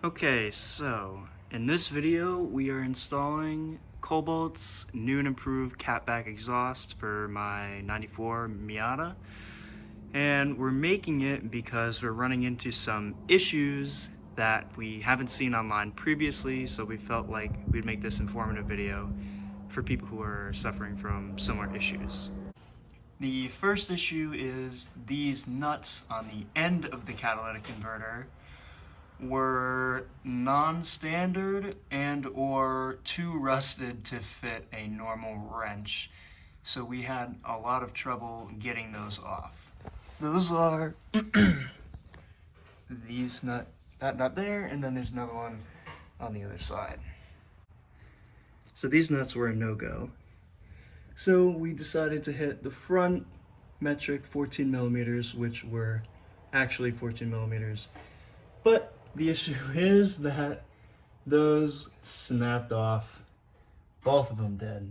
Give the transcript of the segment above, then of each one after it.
Okay, so in this video we are installing Cobalt's new and improved catback exhaust for my 94 Miata, and we're making it because we're running into some issues that we haven't seen online previously, so we felt like we'd make this informative video for people who are suffering from similar issues. The first issue is these nuts on the end of the catalytic converter were non-standard and or too rusted to fit a normal wrench. So we had a lot of trouble getting those off. Those are that nut there, and then there's another one on the other side. So these nuts were a no-go. So we decided to hit the front metric 14 millimeters, which were actually 14 millimeters. But the issue is that those snapped off, both of them did.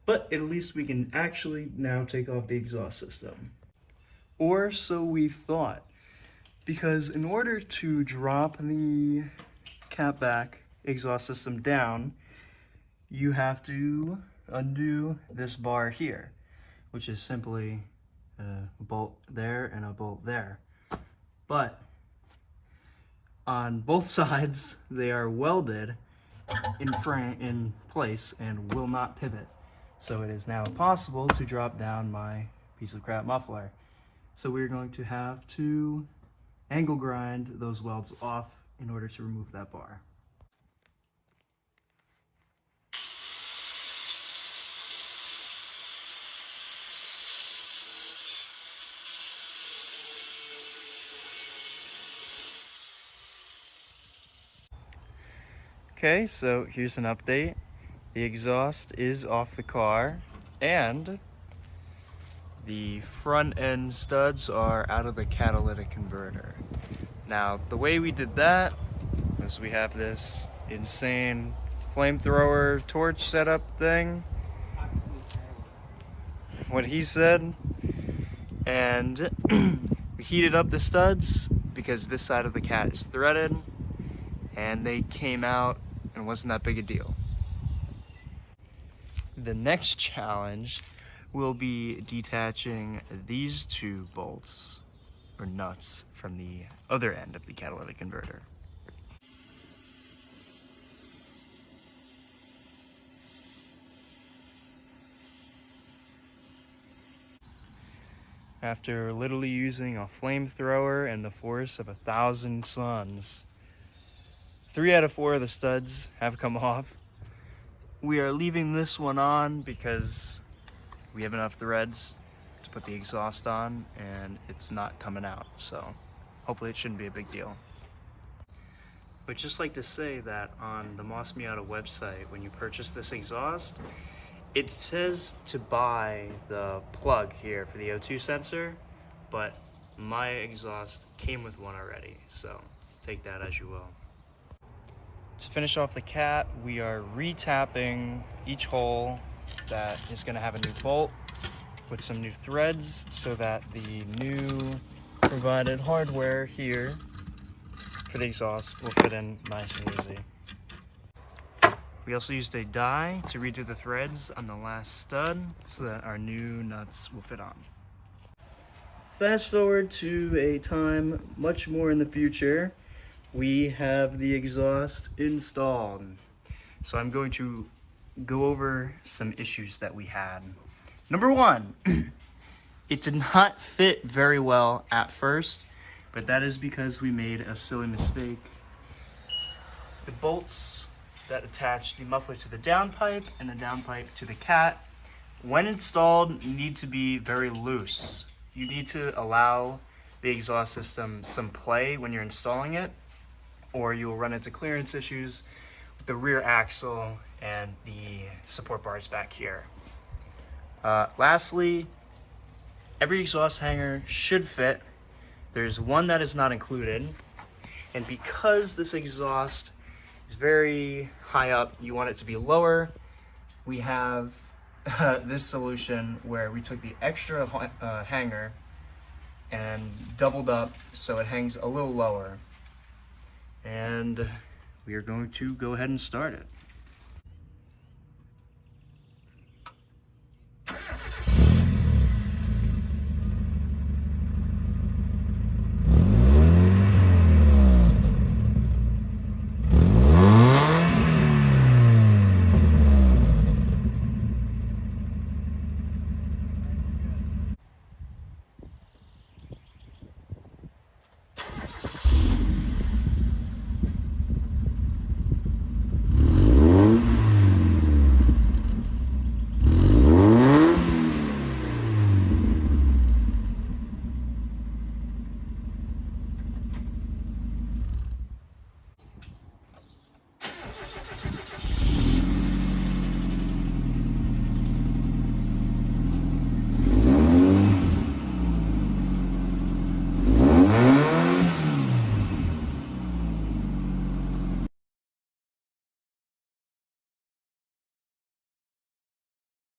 But at least we can actually now take off the exhaust system. Or so we thought. Because in order to drop the catback exhaust system down, you have to undo this bar here, which is simply a bolt there and a bolt there. But on both sides, they are welded in place and will not pivot. So it is now impossible to drop down my piece of crap muffler. So we're going to have to angle grind those welds off in order to remove that bar. Okay, so here's an update. The exhaust is off the car and the front end studs are out of the catalytic converter. Now, the way we did that is we have this insane flamethrower torch setup thing. What he said. And we heated up the studs because this side of the cat is threaded, and they came out and it wasn't that big a deal. The next challenge will be detaching these two bolts or nuts from the other end of the catalytic converter. After literally using a flamethrower and the force of 1,000 suns, 3 out of 4 of the studs have come off. We are leaving this one on because we have enough threads to put the exhaust on and it's not coming out, so hopefully it shouldn't be a big deal. But just like to say that on the Moss Miata website, when you purchase this exhaust, it says to buy the plug here for the O2 sensor, but my exhaust came with one already, so take that as you will. To finish off the cat, we are re-tapping each hole that is going to have a new bolt with some new threads so that the new provided hardware here for the exhaust will fit in nice and easy. We also used a die to redo the threads on the last stud so that our new nuts will fit on. Fast forward to a time much more in the future. We have the exhaust installed. So I'm going to go over some issues that we had. Number one, it did not fit very well at first, but that is because we made a silly mistake. The bolts that attach the muffler to the downpipe and the downpipe to the cat, when installed, need to be very loose. You need to allow the exhaust system some play when you're installing it, or you will run into clearance issues with the rear axle and the support bars back here. Lastly, every exhaust hanger should fit. There's one that is not included, and because this exhaust is very high up, you want it to be lower, we have this solution where we took the extra hanger and doubled up so it hangs a little lower. and we are going to go ahead and start it.